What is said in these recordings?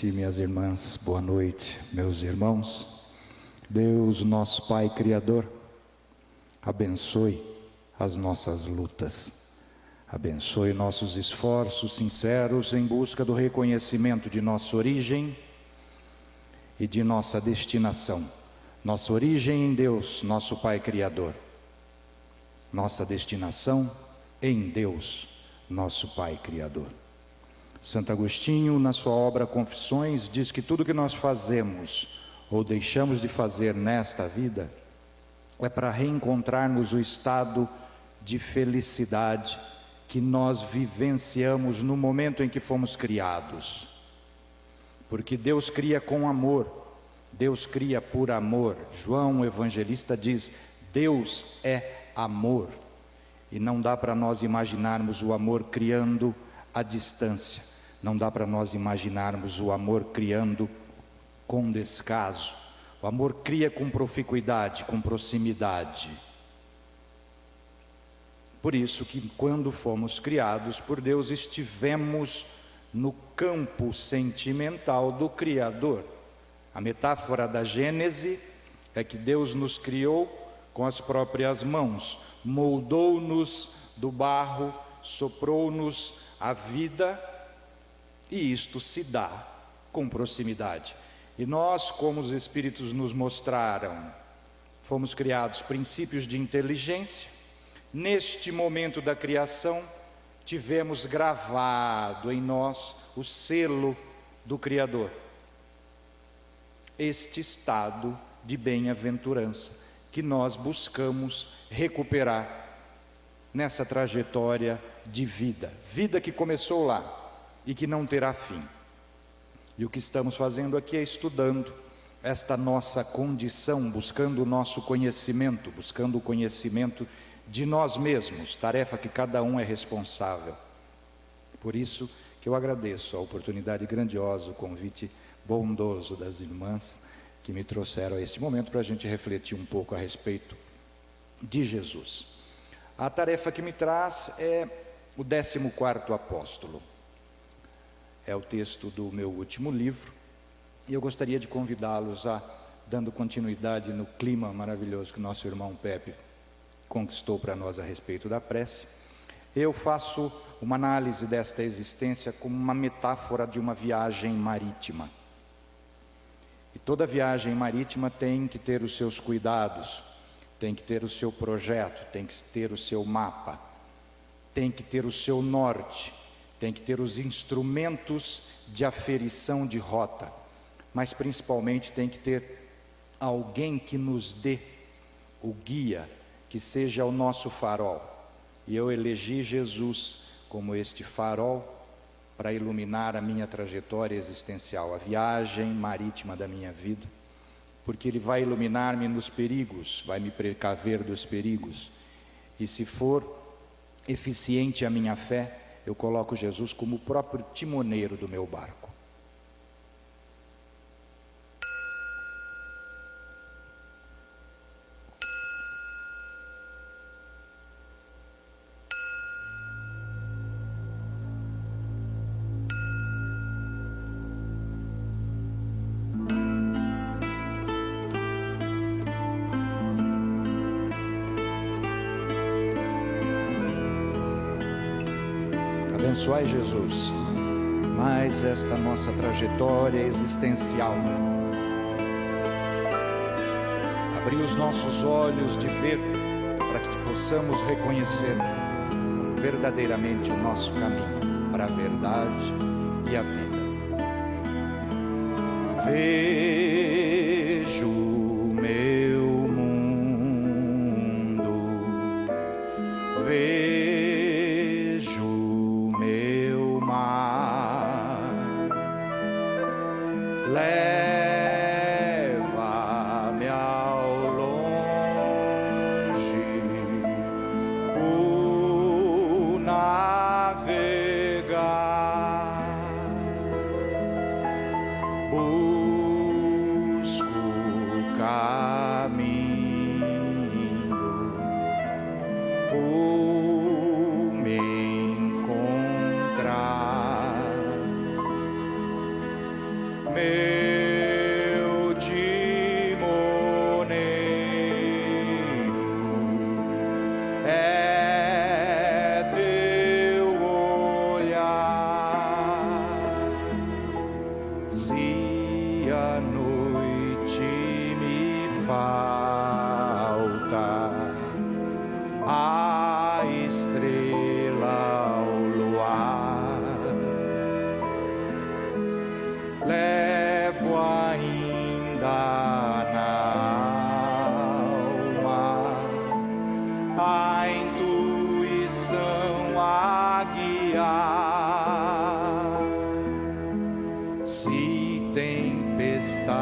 noite, minhas irmãs, boa noite, meus irmãos. Deus, nosso Pai Criador, abençoe as nossas lutas, abençoe nossos esforços sinceros em busca do reconhecimento de nossa origem e de nossa destinação. Nossa origem em Deus, nosso Pai Criador. Nossa destinação em Deus, nosso Pai Criador. Santo Agostinho, na sua obra Confissões, diz que tudo que nós fazemos ou deixamos de fazer nesta vida é para reencontrarmos o estado de felicidade que nós vivenciamos no momento em que fomos criados. Porque Deus cria com amor, Deus cria por amor. João, o evangelista, diz: Deus é amor. E não dá para nós imaginarmos o amor criando à distância. Não dá para nós imaginarmos o amor criando com descaso. O amor cria com proficuidade, com proximidade. Por isso que quando fomos criados por Deus, estivemos no campo sentimental do Criador. A metáfora da Gênese é que Deus nos criou com as próprias mãos, moldou-nos do barro, soprou-nos a vida, e isto se dá com proximidade. E nós, como os Espíritos nos mostraram, fomos criados princípios de inteligência. Neste momento da criação, tivemos gravado em nós o selo do Criador. Este estado de bem-aventurança que nós buscamos recuperar nessa trajetória de vida. Vida que começou lá e que não terá fim. E o que estamos fazendo aqui é estudando esta nossa condição, buscando o nosso conhecimento, buscando o conhecimento de nós mesmos, tarefa que cada um é responsável. Por isso que eu agradeço a oportunidade grandiosa, o convite bondoso das irmãs que me trouxeram a este momento para a gente refletir um pouco a respeito de Jesus. A tarefa que me traz é o 14º apóstolo. É o texto do meu último livro, e eu gostaria de convidá-los a, dando continuidade no clima maravilhoso que o nosso irmão Pepe conquistou para nós a respeito da prece, eu faço uma análise desta existência como uma metáfora de uma viagem marítima. E toda viagem marítima tem que ter os seus cuidados, tem que ter o seu projeto, tem que ter o seu mapa, tem que ter o seu norte, tem que ter os instrumentos de aferição de rota, mas principalmente tem que ter alguém que nos dê o guia, que seja o nosso farol. E eu elegi Jesus como este farol para iluminar a minha trajetória existencial, a viagem marítima da minha vida, porque Ele vai iluminar-me nos perigos, vai me precaver dos perigos. E se for eficiente a minha fé, eu coloco Jesus como o próprio timoneiro do meu barco. Abençoai, Jesus, mais esta nossa trajetória existencial. Abrir os nossos olhos de ver, para que possamos reconhecer verdadeiramente o nosso caminho para a verdade e a vida. Vejo o meu mundo, leva-me ao longe, o navegar, busco o caminho, o me encontrar. meu timoneiro, é teu olhar. Se a noite me falta, a estrela ao luar, levo ainda na alma a intuição a guiar. Se tempestades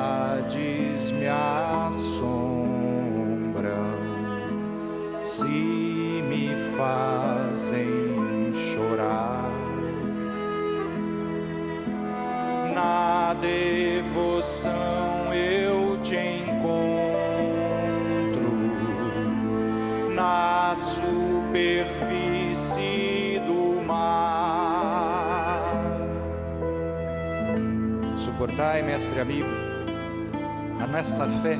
me assombram, se me fazem chorar, na devoção eu te encontro, na superfície do mar. Suportai, mestre amigo, a nossa fé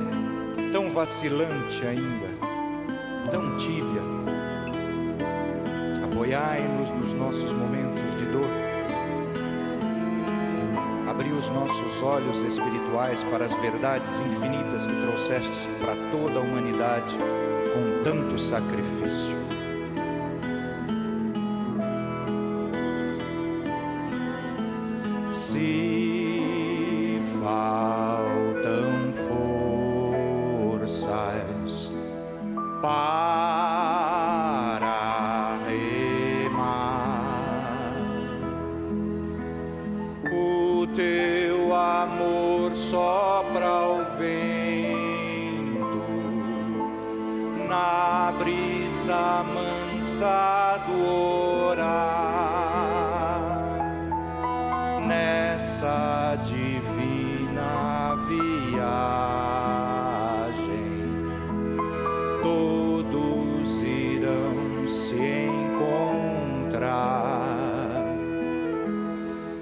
tão vacilante ainda, tão tíbia. Apoiai-nos nos nossos momentos de dor. Abri os nossos olhos espirituais para as verdades infinitas que trouxestes para toda a humanidade com tanto sacrifício. Se faltam forças para remar, o teu amor sopra o vento na brisa mansa do orar, nessa divina viagem todos irão se encontrar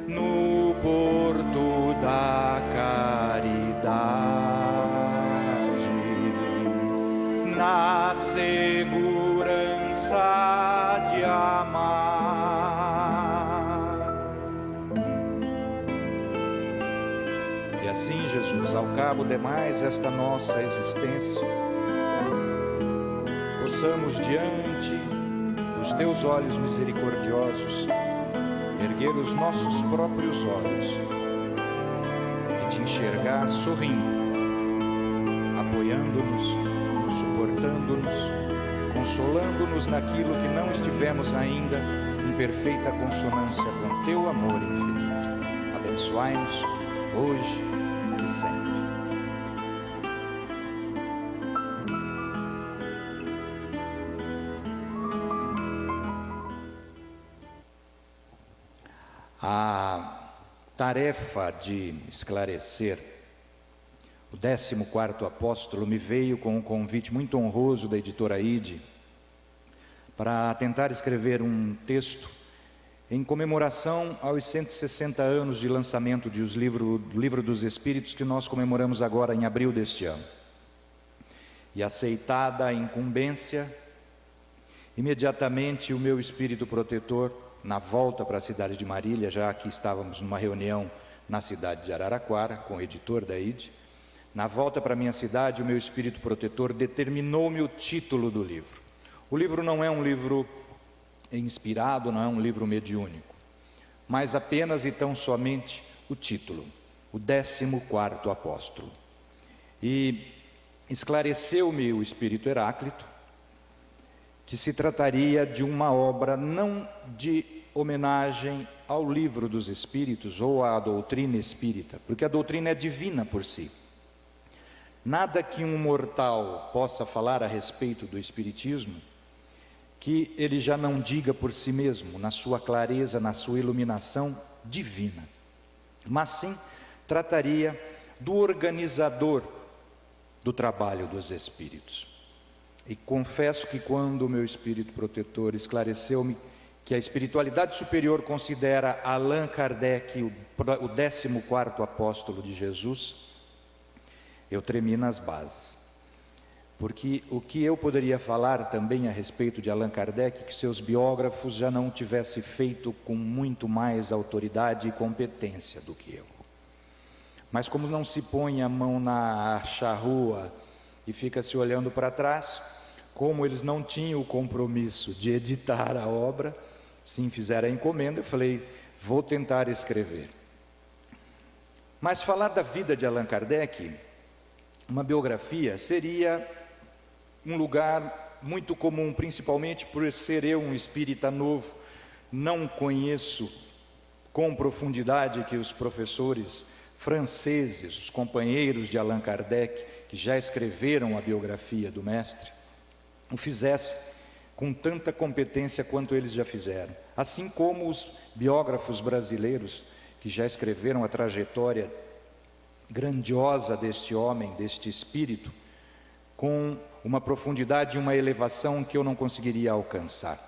no porto da caridade, na segurança de amar. E assim, Jesus, ao cabo de mais esta nossa existência, possamos diante dos teus olhos misericordiosos erguer os nossos próprios olhos e te enxergar sorrindo, apoiando-nos, suportando-nos, consolando-nos naquilo que não estivemos ainda em perfeita consonância com teu amor infinito. Abençoai-nos hoje e sempre. A tarefa de esclarecer o 14º apóstolo me veio com um convite muito honroso da editora Ide para tentar escrever um texto em comemoração aos 160 anos de lançamento do Livro dos Espíritos, que nós comemoramos agora em abril deste ano. E aceitada a incumbência, imediatamente o meu espírito protetor, na volta para a cidade de Marília, já que estávamos numa reunião na cidade de Araraquara, com o editor da Ide, na volta para a minha cidade, o meu espírito protetor determinou-me o título do livro. O livro não é um livro inspirado, não é um livro mediúnico, mas apenas e tão somente o título, o 14º apóstolo. E esclareceu-me o espírito Heráclito que se trataria de uma obra não de homenagem ao Livro dos Espíritos ou à doutrina espírita, porque a doutrina é divina por si. Nada que um mortal possa falar a respeito do Espiritismo que ele já não diga por si mesmo, na sua clareza, na sua iluminação divina. Mas sim, trataria do organizador do trabalho dos Espíritos. E confesso que quando o meu espírito protetor esclareceu-me que a espiritualidade superior considera Allan Kardec o 14º apóstolo de Jesus, eu tremi nas bases. Porque o que eu poderia falar também a respeito de Allan Kardec, que seus biógrafos já não tivessem feito com muito mais autoridade e competência do que eu. Mas como não se põe a mão na charrua e fica se olhando para trás, como eles não tinham o compromisso de editar a obra, sim, fizeram a encomenda, eu falei, vou tentar escrever. Mas falar da vida de Allan Kardec, uma biografia, seria um lugar muito comum, principalmente por ser eu um espírita novo, não conheço com profundidade que os professores franceses, os companheiros de Allan Kardec, que já escreveram a biografia do mestre, o fizessem com tanta competência quanto eles já fizeram. Assim como os biógrafos brasileiros, que já escreveram a trajetória grandiosa deste homem, deste espírito, com uma profundidade e uma elevação que eu não conseguiria alcançar.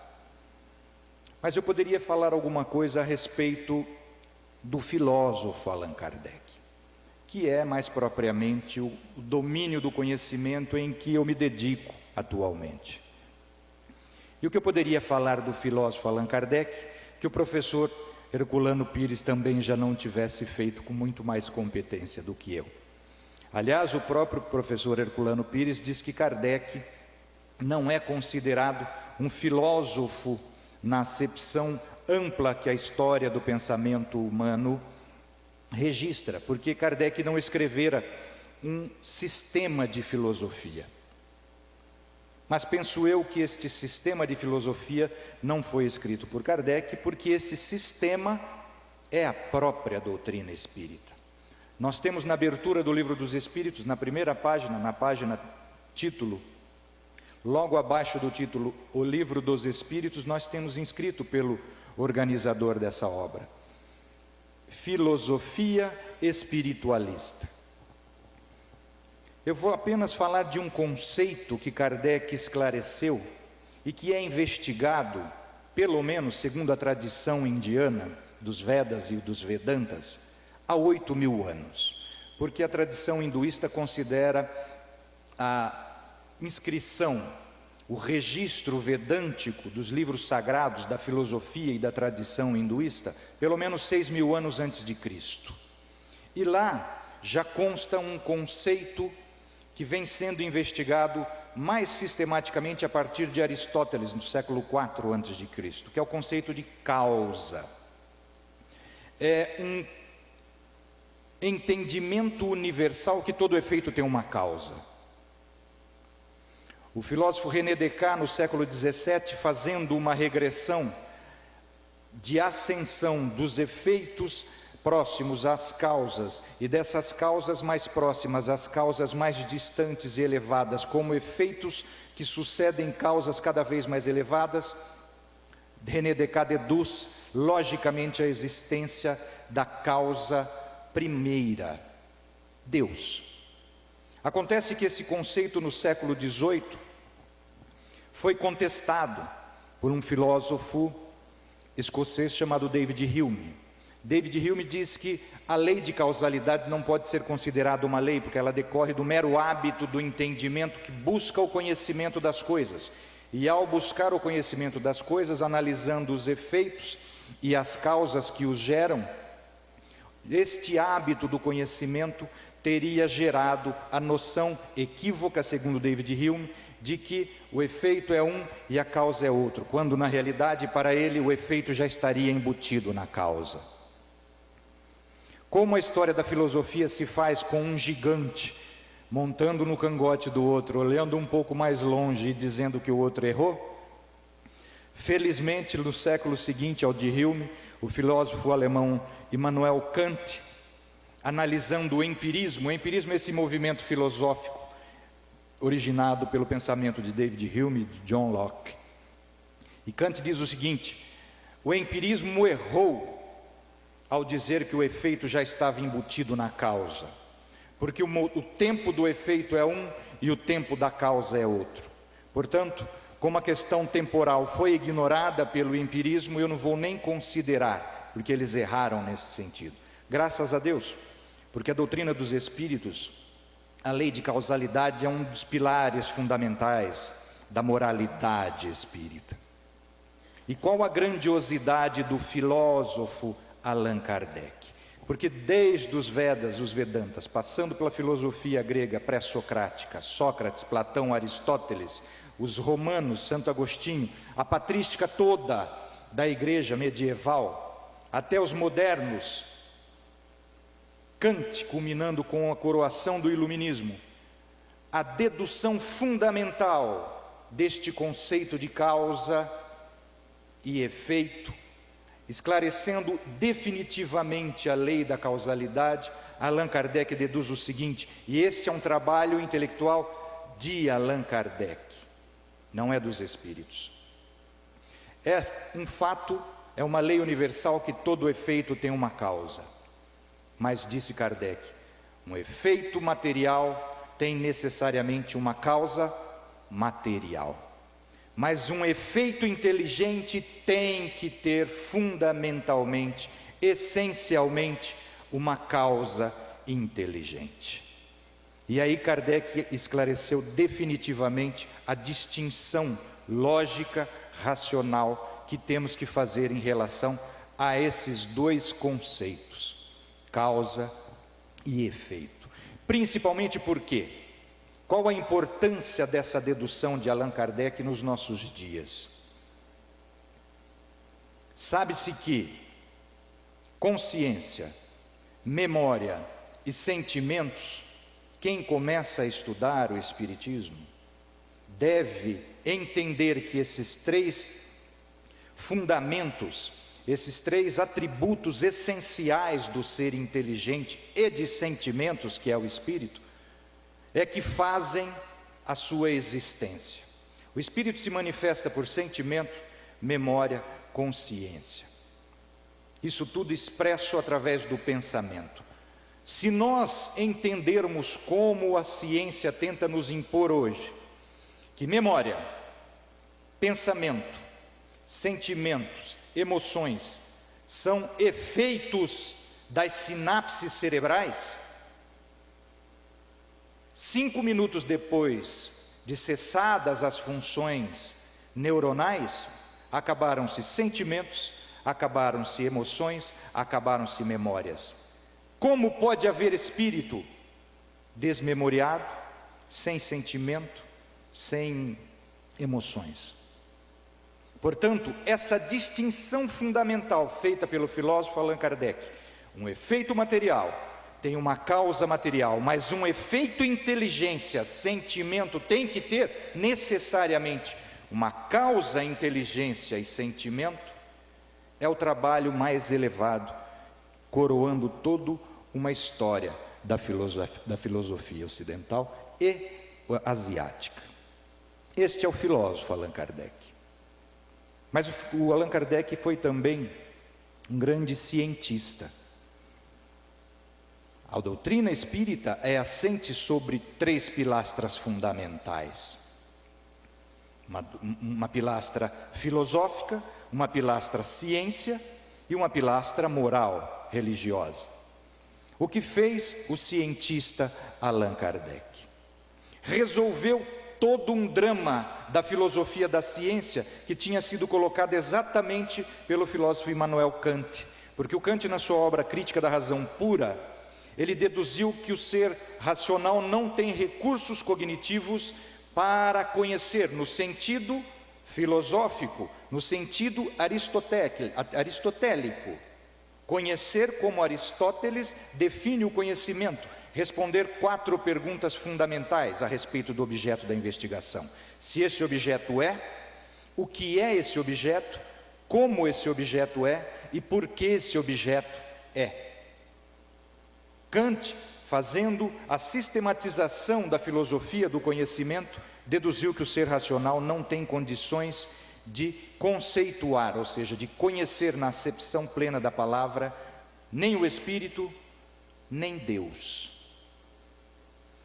Mas eu poderia falar alguma coisa a respeito do filósofo Allan Kardec, que é mais propriamente o domínio do conhecimento em que eu me dedico atualmente. E o que eu poderia falar do filósofo Allan Kardec, que o professor Herculano Pires também já não tivesse feito com muito mais competência do que eu. Aliás, o próprio professor Herculano Pires diz que Kardec não é considerado um filósofo na acepção ampla que a história do pensamento humano registra, porque Kardec não escrevera um sistema de filosofia. Mas penso eu que este sistema de filosofia não foi escrito por Kardec, porque esse sistema é a própria doutrina espírita. Nós temos na abertura do Livro dos Espíritos, na primeira página, na página título, logo abaixo do título, O Livro dos Espíritos, nós temos inscrito pelo organizador dessa obra: Filosofia Espiritualista. Eu vou apenas falar de um conceito que Kardec esclareceu e que é investigado, pelo menos segundo a tradição indiana, dos Vedas e dos Vedantas, há 8.000 anos. Porque a tradição hinduísta considera a inscrição, o registro vedântico dos livros sagrados da filosofia e da tradição hinduísta, pelo menos 6.000 anos antes de Cristo. E lá já consta um conceito que vem sendo investigado mais sistematicamente a partir de Aristóteles, no século IV a.C., que é o conceito de causa. É um entendimento universal que todo efeito tem uma causa. O filósofo René Descartes, no século XVII, fazendo uma regressão de ascensão dos efeitos próximos às causas, e dessas causas mais próximas às causas mais distantes e elevadas, como efeitos que sucedem causas cada vez mais elevadas, René Descartes deduz logicamente a existência da causa primeira, Deus. Acontece que esse conceito no século XVIII foi contestado por um filósofo escocês chamado David Hume. David Hume diz que a lei de causalidade não pode ser considerada uma lei, porque ela decorre do mero hábito do entendimento que busca o conhecimento das coisas. E ao buscar o conhecimento das coisas, analisando os efeitos e as causas que os geram, este hábito do conhecimento teria gerado a noção equívoca, segundo David Hume, de que o efeito é um e a causa é outro, quando na realidade para ele o efeito já estaria embutido na causa. Como a história da filosofia se faz com um gigante montando no cangote do outro, olhando um pouco mais longe e dizendo que o outro errou, felizmente no século seguinte ao de Hume, o filósofo alemão Immanuel Kant, analisando o empirismo é esse movimento filosófico originado pelo pensamento de David Hume e de John Locke. E Kant diz o seguinte: o empirismo errou ao dizer que o efeito já estava embutido na causa, porque o tempo do efeito é um e o tempo da causa é outro. Portanto, como a questão temporal foi ignorada pelo empirismo, eu não vou nem considerar, porque eles erraram nesse sentido. Graças a Deus, porque a doutrina dos espíritos, a lei de causalidade é um dos pilares fundamentais da moralidade espírita. E qual a grandiosidade do filósofo Allan Kardec? Porque desde os Vedas, os Vedantas, passando pela filosofia grega pré-socrática, Sócrates, Platão, Aristóteles, os romanos, Santo Agostinho, a patrística toda da igreja medieval, até os modernos, Kant, culminando com a coroação do iluminismo, a dedução fundamental deste conceito de causa e efeito, esclarecendo definitivamente a lei da causalidade, Allan Kardec deduz o seguinte, e este é um trabalho intelectual de Allan Kardec, não é dos espíritos. É um fato, é uma lei universal que todo efeito tem uma causa. Mas disse Kardec, um efeito material tem necessariamente uma causa material. Mas um efeito inteligente tem que ter fundamentalmente, essencialmente, uma causa inteligente. E aí Kardec esclareceu definitivamente a distinção lógica, racional que temos que fazer em relação a esses dois conceitos. Causa e efeito. Principalmente porque, qual a importância dessa dedução de Allan Kardec nos nossos dias? Sabe-se que consciência, memória e sentimentos, quem começa a estudar o Espiritismo, deve entender que esses três fundamentos, esses três atributos essenciais do ser inteligente e de sentimentos, que é o espírito, é que fazem a sua existência. O espírito se manifesta por sentimento, memória, consciência. Isso tudo expresso através do pensamento. Se nós entendermos como a ciência tenta nos impor hoje, que memória, pensamento, sentimentos, emoções são efeitos das sinapses cerebrais, 5 minutos depois de cessadas as funções neuronais, acabaram-se sentimentos, acabaram-se emoções, acabaram-se memórias. Como pode haver espírito desmemoriado, sem sentimento, sem emoções? Portanto, essa distinção fundamental feita pelo filósofo Allan Kardec, um efeito material tem uma causa material, mas um efeito inteligência, sentimento, tem que ter necessariamente uma causa inteligência e sentimento, é o trabalho mais elevado, coroando toda uma história da filosofia ocidental e asiática. Este é o filósofo Allan Kardec. Mas o Allan Kardec foi também um grande cientista. A doutrina espírita é assente sobre 3 pilastras fundamentais. Uma pilastra filosófica, uma pilastra ciência e uma pilastra moral, religiosa. O que fez o cientista Allan Kardec? Resolveu todo um drama da filosofia da ciência que tinha sido colocado exatamente pelo filósofo Immanuel Kant, porque o Kant, na sua obra Crítica da Razão Pura, ele deduziu que o ser racional não tem recursos cognitivos para conhecer no sentido filosófico, no sentido aristotélico. Conhecer como Aristóteles define o conhecimento, responder 4 perguntas fundamentais a respeito do objeto da investigação. Se esse objeto é, o que é esse objeto, como esse objeto é e por que esse objeto é. Kant, fazendo a sistematização da filosofia do conhecimento, deduziu que o ser racional não tem condições de conceituar, ou seja, de conhecer na acepção plena da palavra, nem o Espírito, nem Deus.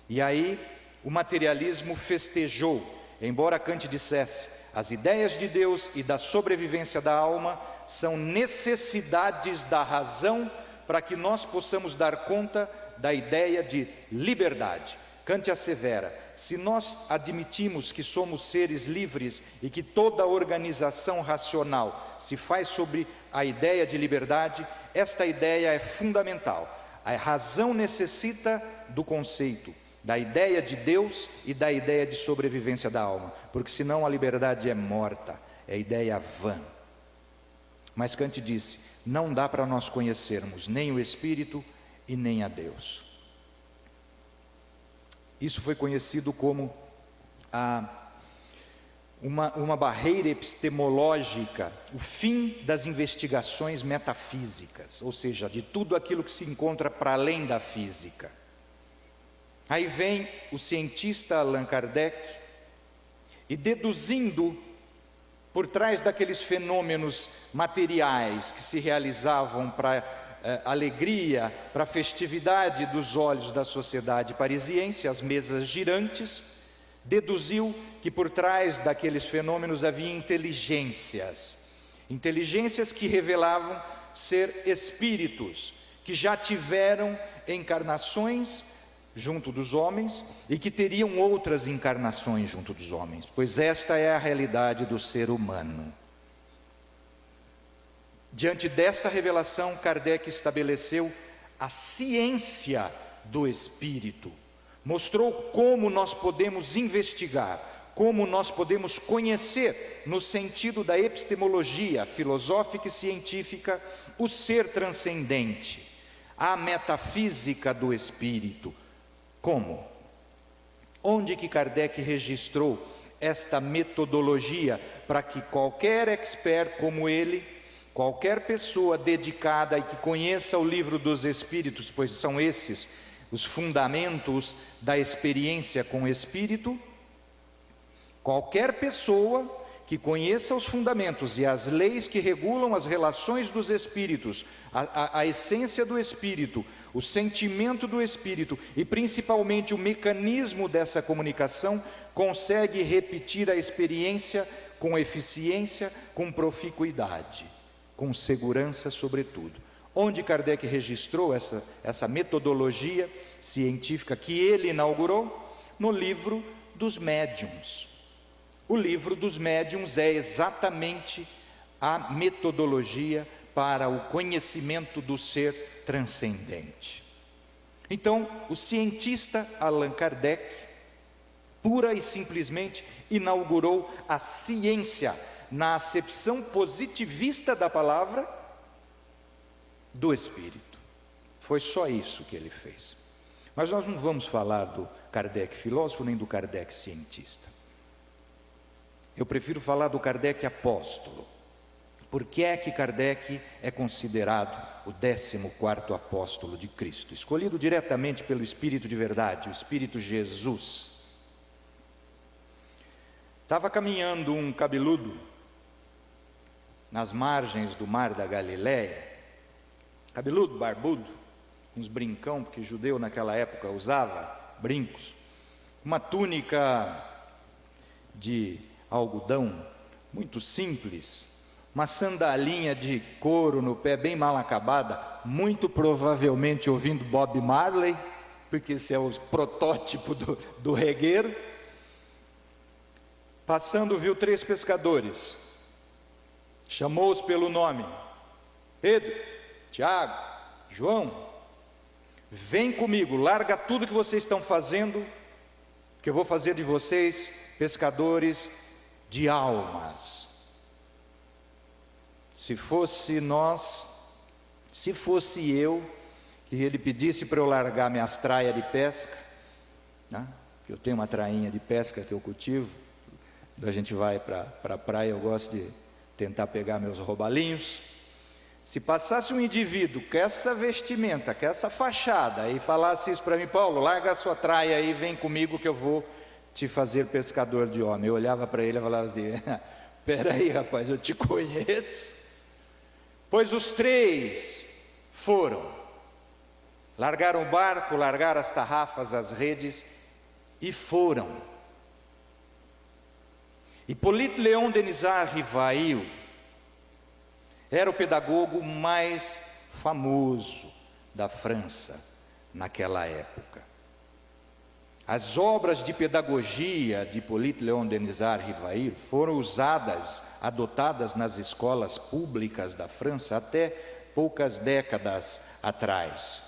E aí o materialismo festejou, embora Kant dissesse, As ideias de Deus e da sobrevivência da alma são necessidades da razão para que nós possamos dar conta da ideia de liberdade. Kant assevera: se nós admitimos que somos seres livres e que toda organização racional se faz sobre a ideia de liberdade, esta ideia é fundamental. A razão necessita do conceito, da ideia de Deus e da ideia de sobrevivência da alma, porque senão a liberdade é morta, é ideia vã. Mas Kant disse: não dá para nós conhecermos nem o Espírito e nem a Deus. Isso foi conhecido como uma barreira epistemológica, o fim das investigações metafísicas, ou seja, de tudo aquilo que se encontra para além da física. Aí vem o cientista Allan Kardec e, deduzindo por trás daqueles fenômenos materiais que se realizavam para alegria, para a festividade dos olhos da sociedade parisiense, as mesas girantes, deduziu que por trás daqueles fenômenos havia inteligências que revelavam ser espíritos, que já tiveram encarnações junto dos homens e que teriam outras encarnações junto dos homens, pois esta é a realidade do ser humano. Diante desta revelação, Kardec estabeleceu a ciência do espírito, mostrou como nós podemos investigar, como nós podemos conhecer, no sentido da epistemologia filosófica e científica, o ser transcendente, a metafísica do espírito. Como? Onde que Kardec registrou esta metodologia para que qualquer expert como ele, qualquer pessoa dedicada e que conheça o livro dos Espíritos, pois são esses os fundamentos da experiência com o Espírito, qualquer pessoa que conheça os fundamentos e as leis que regulam as relações dos Espíritos, a essência do Espírito, o sentimento do Espírito e principalmente o mecanismo dessa comunicação, consegue repetir a experiência com eficiência, com proficuidade, com segurança sobretudo. Onde Kardec registrou essa metodologia científica que ele inaugurou? No livro dos médiuns. O livro dos médiuns é exatamente a metodologia para o conhecimento do ser transcendente. Então, o cientista Allan Kardec, pura e simplesmente, inaugurou a ciência, na acepção positivista da palavra, do Espírito. Foi só isso que ele fez. Mas nós não vamos falar do Kardec filósofo, nem do Kardec cientista. Eu prefiro falar do Kardec apóstolo. Por que é que Kardec é considerado o 14º apóstolo de Cristo, escolhido diretamente pelo Espírito de verdade, o Espírito Jesus? Estava caminhando um cabeludo nas margens do mar da Galileia, cabeludo, barbudo, uns brincão, porque judeu naquela época usava brincos, uma túnica de algodão muito simples, uma sandalinha de couro no pé bem mal acabada, muito provavelmente ouvindo Bob Marley, porque esse é o protótipo do regueiro. Passando, viu 3 pescadores, chamou-os pelo nome: Pedro, Tiago, João, vem comigo, larga tudo que vocês estão fazendo, que eu vou fazer de vocês pescadores de almas. Se fosse eu, que ele pedisse para eu largar minhas traias de pesca, né? Eu tenho uma trainha de pesca que eu cultivo, quando a gente vai para a praia, eu gosto de tentar pegar meus roubalinhos. Se passasse um indivíduo com essa vestimenta, com essa fachada, e falasse isso para mim: Paulo, larga a sua traia aí, vem comigo que eu vou te fazer pescador de homem. Eu olhava para ele e falava assim: peraí, rapaz, eu te conheço. Pois os 3 foram, largaram o barco, largaram as tarrafas, as redes e foram. Hippolyte Léon Denisard Rivail era o pedagogo mais famoso da França naquela época. As obras de pedagogia de Hippolyte Léon Denisard Rivail foram adotadas nas escolas públicas da França até poucas décadas atrás.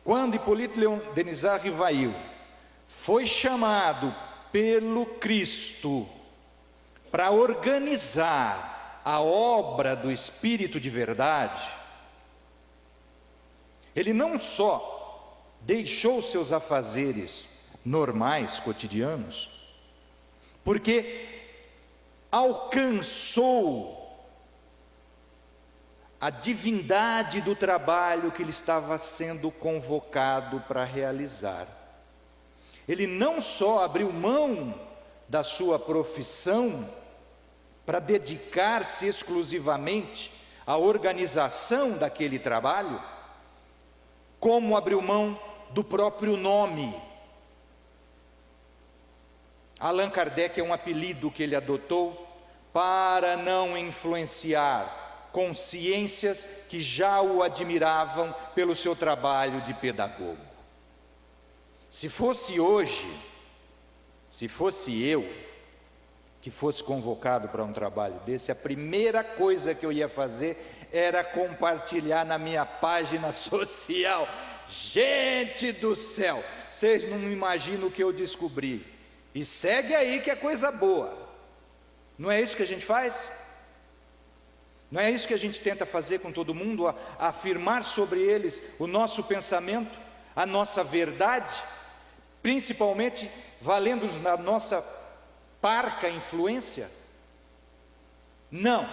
Quando Hippolyte Léon Denisard Rivail foi chamado pelo Cristo para organizar a obra do Espírito de verdade, ele não só deixou seus afazeres normais, cotidianos, porque alcançou a divindade do trabalho que ele estava sendo convocado para realizar. Ele não só abriu mão da sua profissão para dedicar-se exclusivamente à organização daquele trabalho, como abriu mão do próprio nome. Allan Kardec é um apelido que ele adotou para não influenciar consciências que já o admiravam pelo seu trabalho de pedagogo. Se fosse hoje, se fosse eu que fosse convocado para um trabalho desse, a primeira coisa que eu ia fazer era compartilhar na minha página social. Gente do céu, vocês não imaginam o que eu descobri. E segue aí que é coisa boa. Não é isso que a gente faz? Não é isso que a gente tenta fazer com todo mundo? Afirmar sobre eles o nosso pensamento, a nossa verdade, principalmente valendo-nos na nossa parca influência? Não.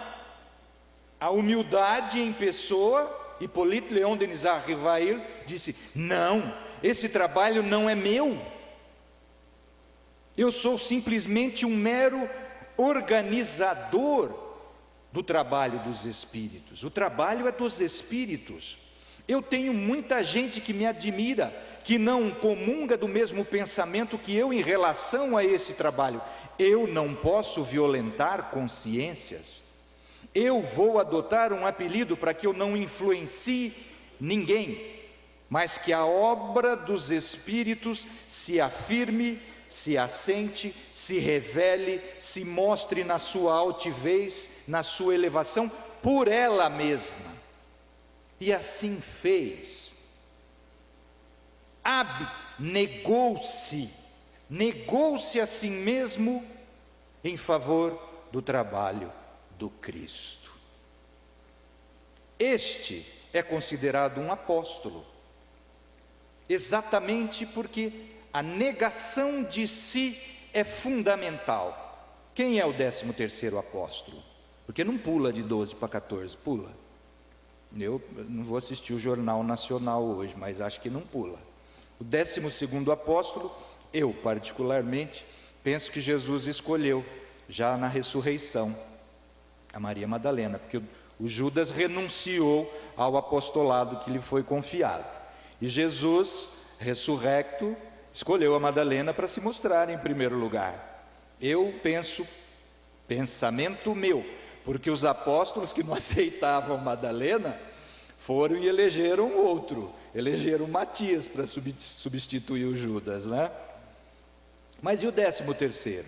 A humildade em pessoa, Hippolyte Léon Denisard Rivail disse: não, esse trabalho não é meu. Eu sou simplesmente um mero organizador do trabalho dos espíritos. O trabalho é dos espíritos. Eu tenho muita gente que me admira, que não comunga do mesmo pensamento que eu em relação a esse trabalho. Eu não posso violentar consciências. Eu vou adotar um apelido para que eu não influencie ninguém, mas que a obra dos espíritos se afirme, se assente, se revele, se mostre na sua altivez, na sua elevação, por ela mesma. E assim fez. Negou-se a si mesmo em favor do trabalho do Cristo. Este é considerado um apóstolo, exatamente porque a negação de si é fundamental. Quem é o 13º apóstolo? Porque não pula de 12 para 14, pula. Eu não vou assistir o Jornal Nacional hoje, mas acho que não pula. O 12º apóstolo, eu particularmente, penso que Jesus escolheu, já na ressurreição, a Maria Madalena, porque o Judas renunciou ao apostolado que lhe foi confiado. E Jesus, ressurrecto, escolheu a Madalena para se mostrar em primeiro lugar. Eu penso, pensamento meu, porque os apóstolos que não aceitavam Madalena foram e elegeram outro, elegeram Matias para substituir o Judas, né? Mas e o 13º?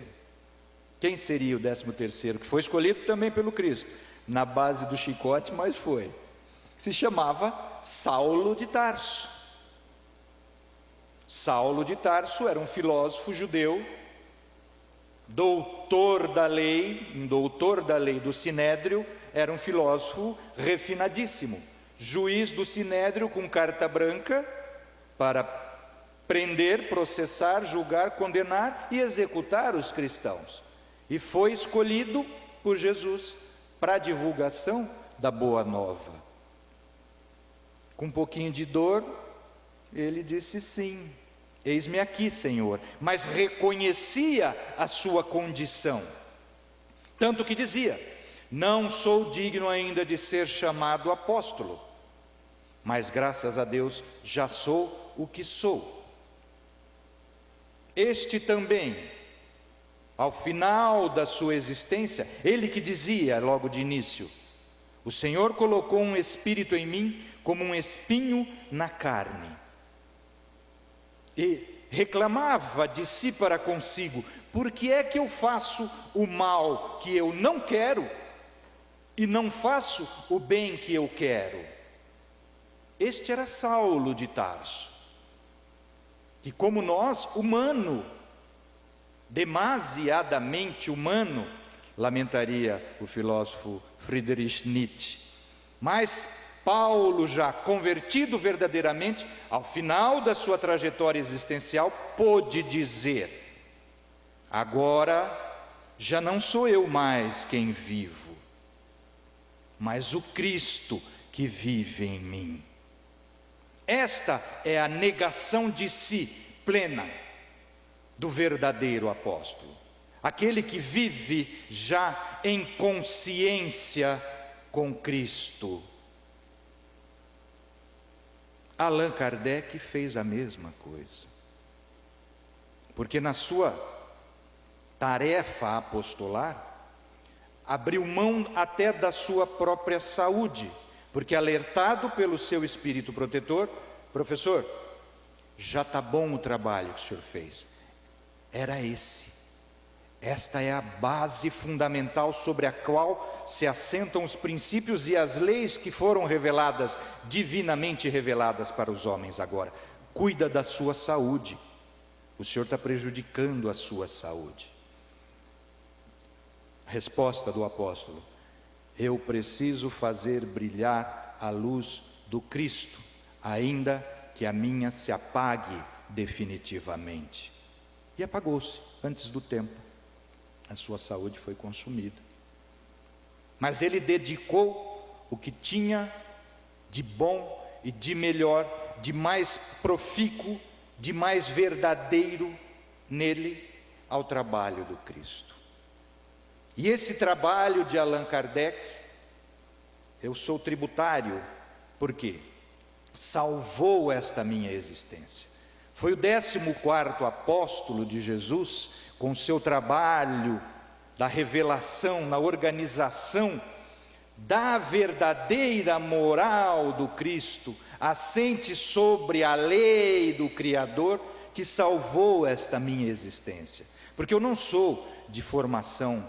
Quem seria o 13º? Que foi escolhido também pelo Cristo, na base do chicote, mas foi. Se chamava Saulo de Tarso. Saulo de Tarso era um filósofo judeu, doutor da lei, um doutor da lei do Sinédrio, era um filósofo refinadíssimo, juiz do Sinédrio com carta branca para prender, processar, julgar, condenar e executar os cristãos. E foi escolhido por Jesus para a divulgação da Boa Nova. Com um pouquinho de dor, ele disse sim, eis-me aqui, Senhor, mas reconhecia a sua condição, tanto que dizia: não sou digno ainda de ser chamado apóstolo, mas graças a Deus já sou o que sou. Este também ao final da sua existência, ele que dizia logo de início: o Senhor colocou um espírito em mim como um espinho na carne. E reclamava de si para consigo: por que é que eu faço o mal que eu não quero e não faço o bem que eu quero? Este era Saulo de Tarso, que, como nós, humano, demasiadamente humano, lamentaria o filósofo Friedrich Nietzsche. Mas Paulo, já convertido verdadeiramente, ao final da sua trajetória existencial, pôde dizer: agora já não sou eu mais quem vivo, mas o Cristo que vive em mim. Esta é a negação de si plena do verdadeiro apóstolo, aquele que vive já em consciência com Cristo. Allan Kardec fez a mesma coisa, porque na sua tarefa apostolar, abriu mão até da sua própria saúde, porque, alertado pelo seu espírito protetor: professor, já está bom o trabalho que o senhor fez. Era esta é a base fundamental sobre a qual se assentam os princípios e as leis que foram reveladas, divinamente reveladas para os homens agora. Cuida da sua saúde, o senhor está prejudicando a sua saúde. Resposta do apóstolo: eu preciso fazer brilhar a luz do Cristo, ainda que a minha se apague definitivamente. E apagou-se antes do tempo, a sua saúde foi consumida. Mas ele dedicou o que tinha de bom e de melhor, de mais profícuo, de mais verdadeiro nele, ao trabalho do Cristo. E esse trabalho de Allan Kardec, eu sou tributário, porque salvou esta minha existência. Foi o 14º apóstolo de Jesus, com o seu trabalho da revelação, na organização da verdadeira moral do Cristo, assente sobre a lei do Criador, que salvou esta minha existência. Porque eu não sou de formação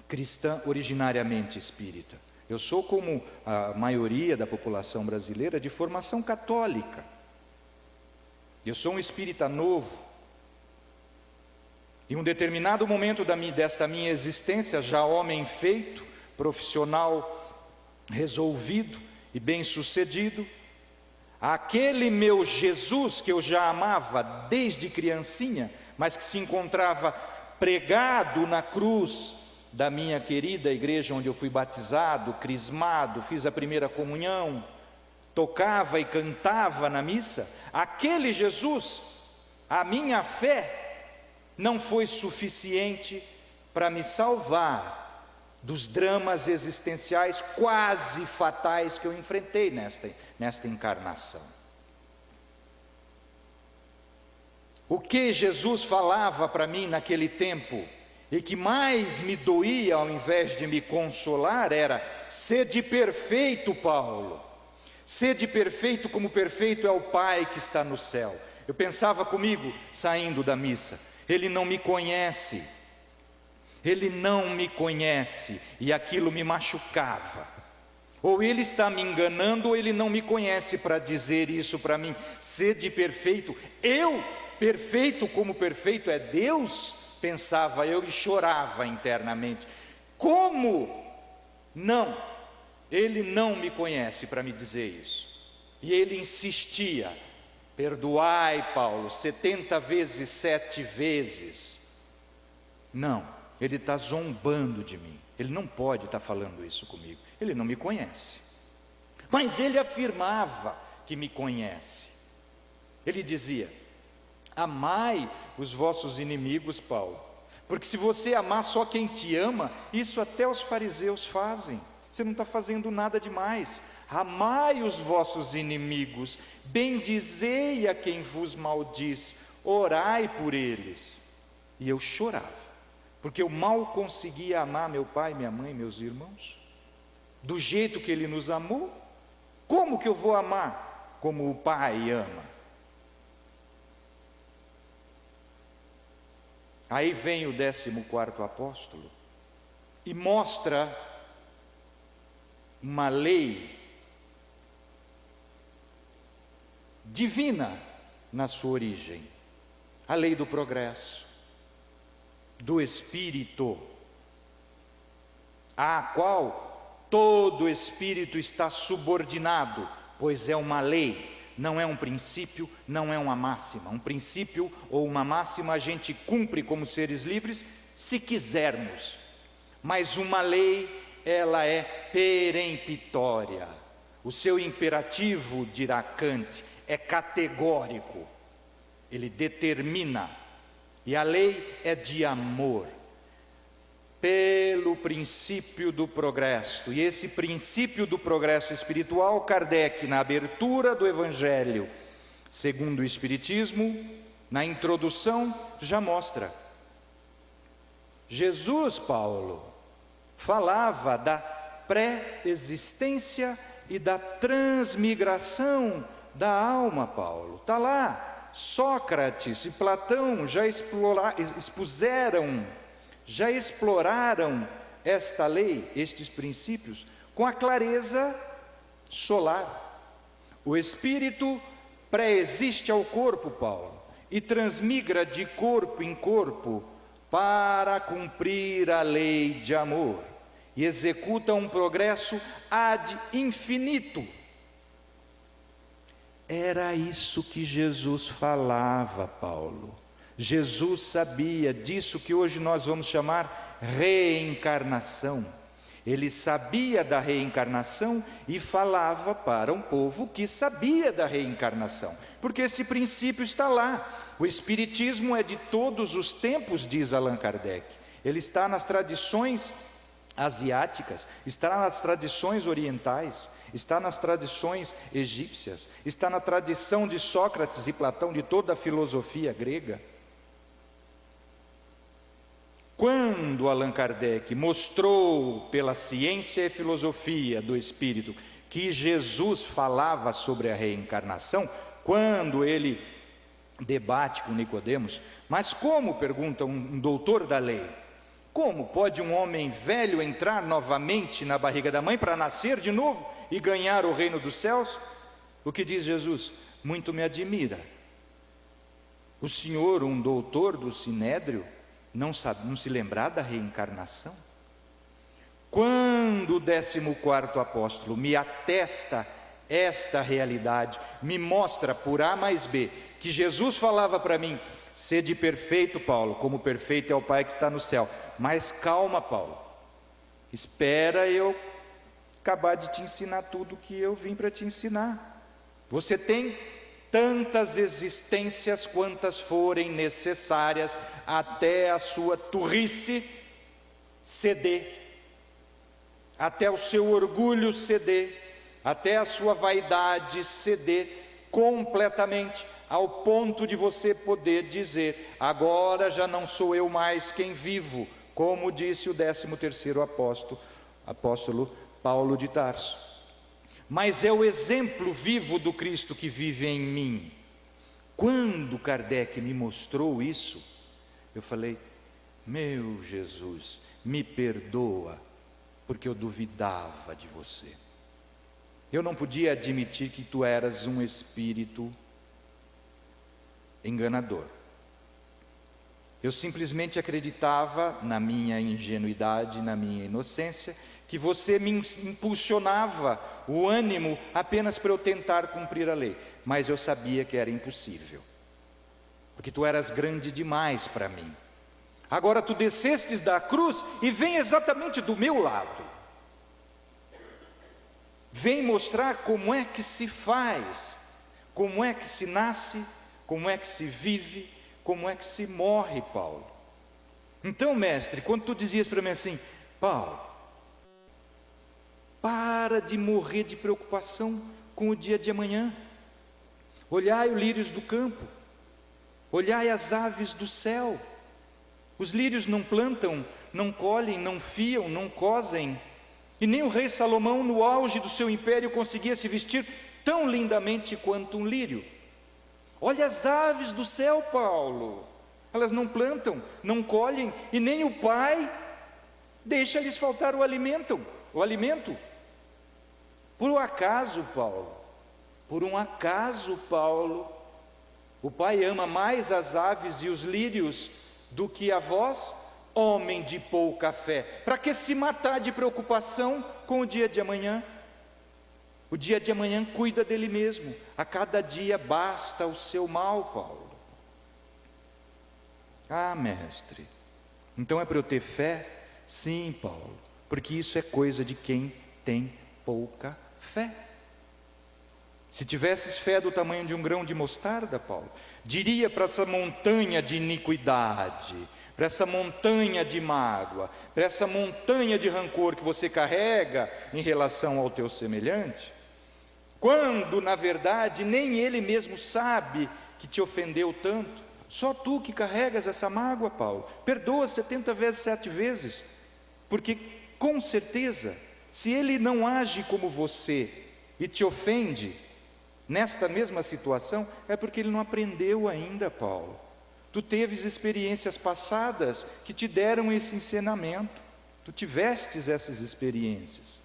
cristã originariamente espírita. Eu sou, como a maioria da população brasileira, de formação católica. Eu sou um espírita novo. Em um determinado momento desta minha existência, já homem feito, profissional resolvido e bem-sucedido, aquele meu Jesus que eu já amava desde criancinha, mas que se encontrava pregado na cruz da minha querida igreja onde eu fui batizado, crismado, fiz a primeira comunhão, tocava e cantava na missa, aquele Jesus, a minha fé não foi suficiente para me salvar dos dramas existenciais quase fatais que eu enfrentei nesta encarnação. O que Jesus falava para mim naquele tempo, e que mais me doía ao invés de me consolar, era: sede perfeito, Paulo, sede perfeito como perfeito é o Pai que está no céu. Eu pensava comigo, saindo da missa: ele não me conhece, ele não me conhece, e aquilo me machucava. Ou ele está me enganando, ou ele não me conhece para dizer isso para mim. Sede perfeito, eu perfeito como perfeito é Deus? Pensava eu e chorava internamente. Como não? Ele não me conhece para me dizer isso. E ele insistia: perdoai, Paulo, 70 vezes, 7 vezes. Não, ele está zombando de mim. Ele não pode estar falando isso comigo. Ele não me conhece. Mas ele afirmava que me conhece. Ele dizia: amai os vossos inimigos, Paulo, porque se você amar só quem te ama, isso até os fariseus fazem. Você não está fazendo nada demais. Amai os vossos inimigos, bendizei a quem vos maldiz, orai por eles. E eu chorava. porque eu mal conseguia amar meu pai, minha mãe, meus irmãos, do jeito que Ele nos amou. Como que eu vou amar como o Pai ama? Aí vem o 14º apóstolo e mostra uma lei divina na sua origem, a lei do progresso, do Espírito, à qual todo Espírito está subordinado, pois é uma lei, não é um princípio, não é uma máxima. Um princípio ou uma máxima a gente cumpre como seres livres, se quisermos, mas uma lei, ela é peremptória. O seu imperativo, dirá Kant, é categórico, ele determina, e a lei é de amor, pelo princípio do progresso. E esse princípio do progresso espiritual, Kardec, na abertura do Evangelho segundo o Espiritismo, na introdução, já mostra. Jesus, Paulo, falava da pré-existência e da transmigração da alma, Paulo. Está lá. Sócrates e Platão já exploraram esta lei, estes princípios, com a clareza solar. O espírito pré-existe ao corpo, Paulo, e transmigra de corpo em corpo para cumprir a lei de amor, e executa um progresso ad infinito. Era isso que Jesus falava, Paulo. Jesus sabia disso que hoje nós vamos chamar reencarnação. Ele sabia da reencarnação e falava para um povo que sabia da reencarnação, porque esse princípio está lá. O Espiritismo é de todos os tempos, diz Allan Kardec. Ele está nas tradições asiáticas, está nas tradições orientais, está nas tradições egípcias, está na tradição de Sócrates e Platão, de toda a filosofia grega. Quando Allan Kardec mostrou pela ciência e filosofia do Espírito que Jesus falava sobre a reencarnação, quando ele debate com Nicodemos, mas como, pergunta um doutor da lei, como pode um homem velho entrar novamente na barriga da mãe para nascer de novo e ganhar o reino dos céus? O que diz Jesus? Muito me admira. O senhor, um doutor do Sinédrio, não se lembrar da reencarnação? Quando o 14º apóstolo me atesta esta realidade, me mostra por A mais B, que Jesus falava para mim: sede perfeito, Paulo, como perfeito é o Pai que está no céu. Mas calma, Paulo, espera eu acabar de te ensinar tudo que eu vim para te ensinar. Você tem tantas existências quantas forem necessárias até a sua turrice ceder, até o seu orgulho ceder, até a sua vaidade ceder completamente, ao ponto de você poder dizer: agora já não sou eu mais quem vivo, como disse o 13º apóstolo Paulo de Tarso, mas é o exemplo vivo do Cristo que vive em mim. Quando Kardec me mostrou isso, eu falei: meu Jesus, me perdoa, porque eu duvidava de você. Eu não podia admitir que tu eras um espírito enganador. Eu simplesmente acreditava, na minha ingenuidade, na minha inocência, que você me impulsionava o ânimo apenas para eu tentar cumprir a lei, mas eu sabia que era impossível, porque tu eras grande demais para mim. Agora tu descestes da cruz e vem exatamente do meu lado, vem mostrar como é que se faz, como é que se nasce, como é que se vive, como é que se morre, Paulo. Então, mestre, quando tu dizias para mim assim: Paulo, para de morrer de preocupação com o dia de amanhã, olhai os lírios do campo, olhai as aves do céu, Os lírios não plantam, não colhem, não fiam, não cosem. E nem o rei Salomão, no auge do seu império, conseguia se vestir tão lindamente quanto um lírio. Olha as aves do céu, Paulo. Elas não plantam, não colhem, e nem o Pai deixa lhes faltar o alimento. Por um acaso, Paulo, o Pai ama mais as aves e os lírios do que a vós, homem de pouca fé? Para que se matar de preocupação com o dia de amanhã? O dia de amanhã cuida dele mesmo, a cada dia basta o seu mal, Paulo. Ah, mestre, então é para eu ter fé? Sim, Paulo, porque isso é coisa de quem tem pouca fé. Se tivesses fé do tamanho de um grão de mostarda, Paulo, diria para essa montanha de iniquidade, para essa montanha de mágoa, para essa montanha de rancor que você carrega em relação ao teu semelhante, quando na verdade nem ele mesmo sabe que te ofendeu tanto. Só tu que carregas essa mágoa, Paulo. Perdoa 70 vezes 7 vezes, porque com certeza, se ele não age como você e te ofende nesta mesma situação, é porque ele não aprendeu ainda, Paulo. Tu teves experiências passadas que te deram esse ensinamento, tu tivestes essas experiências,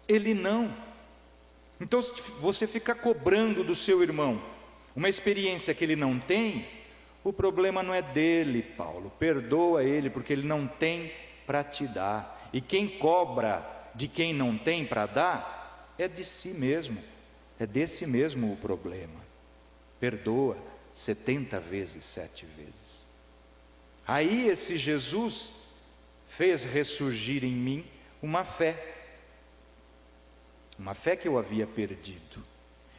ele não. Então, se você ficar cobrando do seu irmão uma experiência que ele não tem, o problema não é dele, Paulo. Perdoa ele, porque ele não tem para te dar. E quem cobra de quem não tem para dar, é de si mesmo. É desse mesmo o problema. Perdoa 70 vezes 7 vezes. Aí esse Jesus fez ressurgir em mim uma fé que eu havia perdido,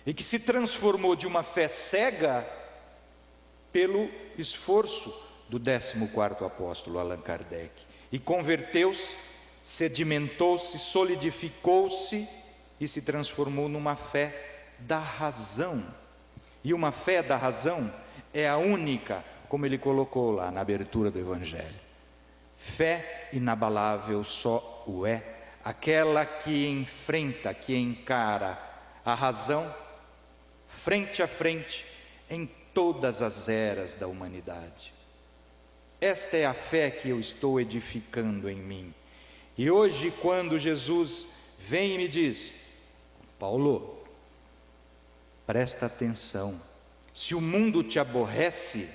e que se transformou de uma fé cega pelo esforço do 14º apóstolo Allan Kardec, e converteu-se, sedimentou-se, solidificou-se e se transformou numa fé da razão. E uma fé da razão é a única, como ele colocou lá na abertura do Evangelho. Fé inabalável só o é aquela que enfrenta, que encara a razão frente a frente em todas as eras da humanidade. Esta é a fé que eu estou edificando em mim. E hoje, quando Jesus vem e me diz: Paulo, presta atenção, se o mundo te aborrece,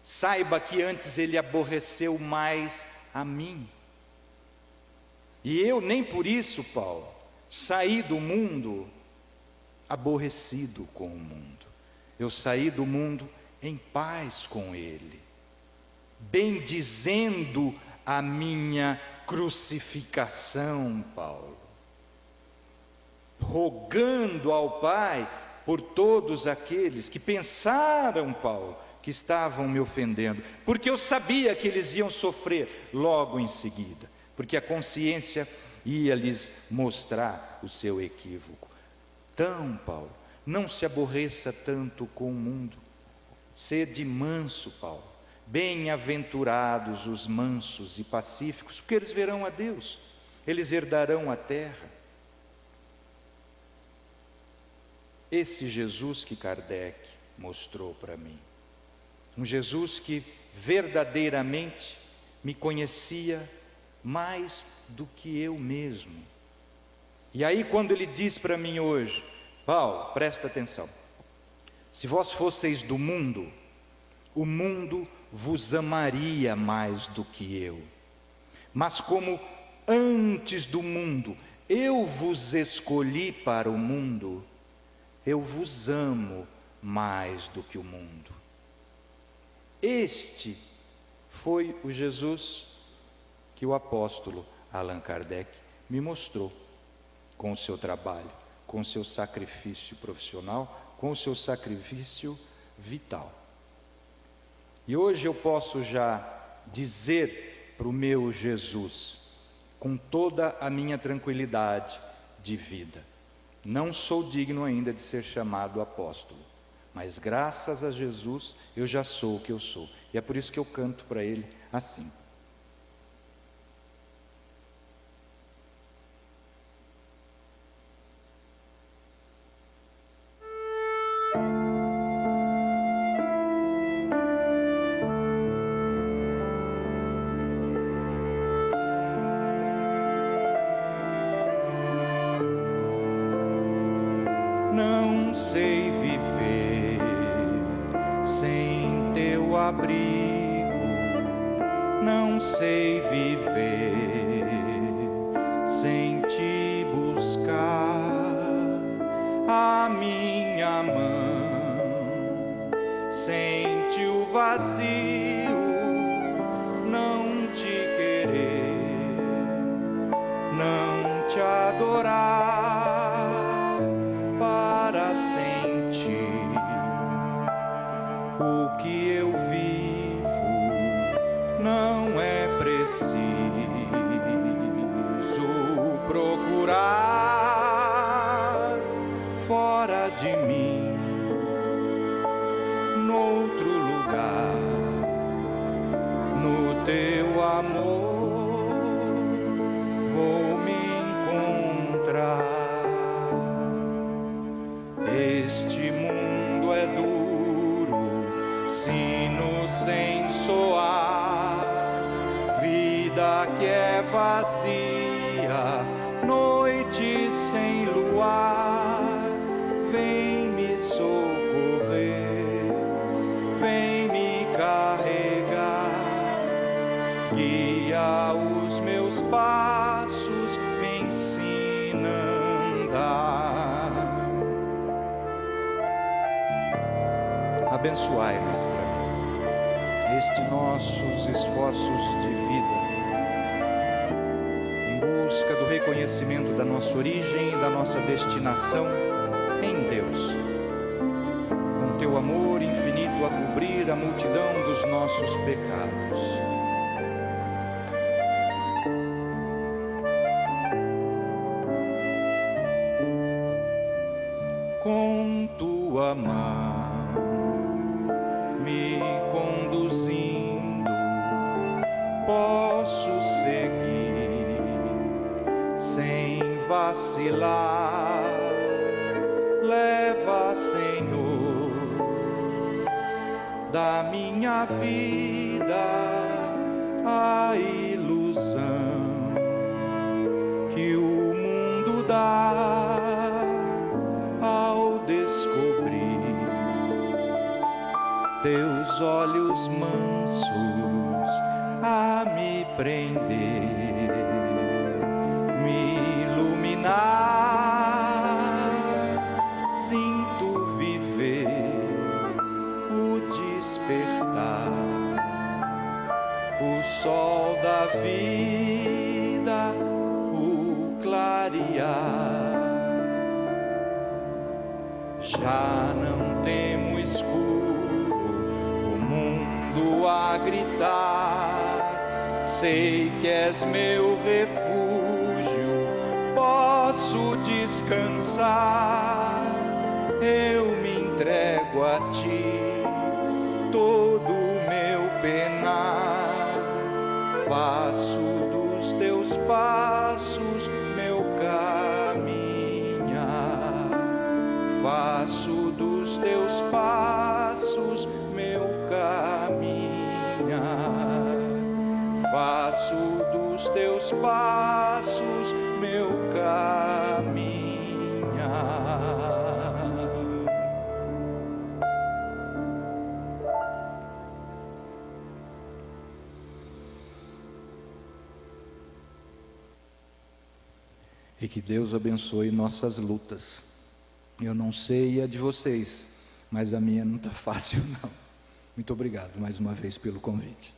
saiba que antes ele aborreceu mais a mim. E eu nem por isso, Paulo, saí do mundo aborrecido com o mundo. Eu saí do mundo em paz com ele, bendizendo a minha crucificação, Paulo, rogando ao Pai por todos aqueles que pensaram, Paulo, que estavam me ofendendo, porque eu sabia que eles iam sofrer logo em seguida, porque a consciência ia lhes mostrar o seu equívoco. Então, Paulo, não se aborreça tanto com o mundo, sede manso, Paulo. Bem-aventurados os mansos e pacíficos, porque eles verão a Deus, eles herdarão a terra. Esse Jesus que Kardec mostrou para mim, um Jesus que verdadeiramente me conhecia mais do que eu mesmo. E aí quando ele diz para mim hoje: Paulo, presta atenção, se vós fosseis do mundo, o mundo vos amaria mais do que eu, mas como antes do mundo eu vos escolhi para o mundo, eu vos amo mais do que o mundo. Este foi o Jesus que o apóstolo Allan Kardec me mostrou, com o seu trabalho, com o seu sacrifício profissional, com o seu sacrifício vital. E hoje eu posso já dizer para o meu Jesus, com toda a minha tranquilidade de vida: não sou digno ainda de ser chamado apóstolo, mas graças a Jesus eu já sou o que eu sou. E é por isso que eu canto para Ele assim. Não sei viver sem teu abrigo, não sei viver sem te buscar. A minha mão sente o vazio, não te querer, não te adorar. O que eu vivo não é preciso procurar fora de mim, noutro lugar, no teu amor vou me encontrar. Este mundo é duro, sino sem soar, vida que é vazia, noite sem luar. Vem me socorrer, vem me carregar, guia os meus passos, me ensina a andar. Abençoai, Mestre, estes nossos esforços de vida, em busca do reconhecimento da nossa origem e da nossa destinação em Deus, com teu amor infinito a cobrir a multidão dos nossos pecados. Com tua mão me conduzindo, posso seguir sem vacilar. Leva, Senhor, da minha vida a ilusão que o mundo dá ao descobrir teus olhos mansos a me prender, me iluminar. Sinto viver o despertar, o sol da vida, o clarear. Já não temo escuro, o mundo a gritar. Sei que és meu refúgio, posso descansar. Eu me entrego a ti, todo o meu penar. Faço dos teus passos meu caminhar. Faço dos teus passos meu caminhar. Faço dos teus passos meu caminhar. E que Deus abençoe nossas lutas. Eu não sei a de vocês, mas a minha não está fácil não. Muito obrigado mais uma vez pelo convite.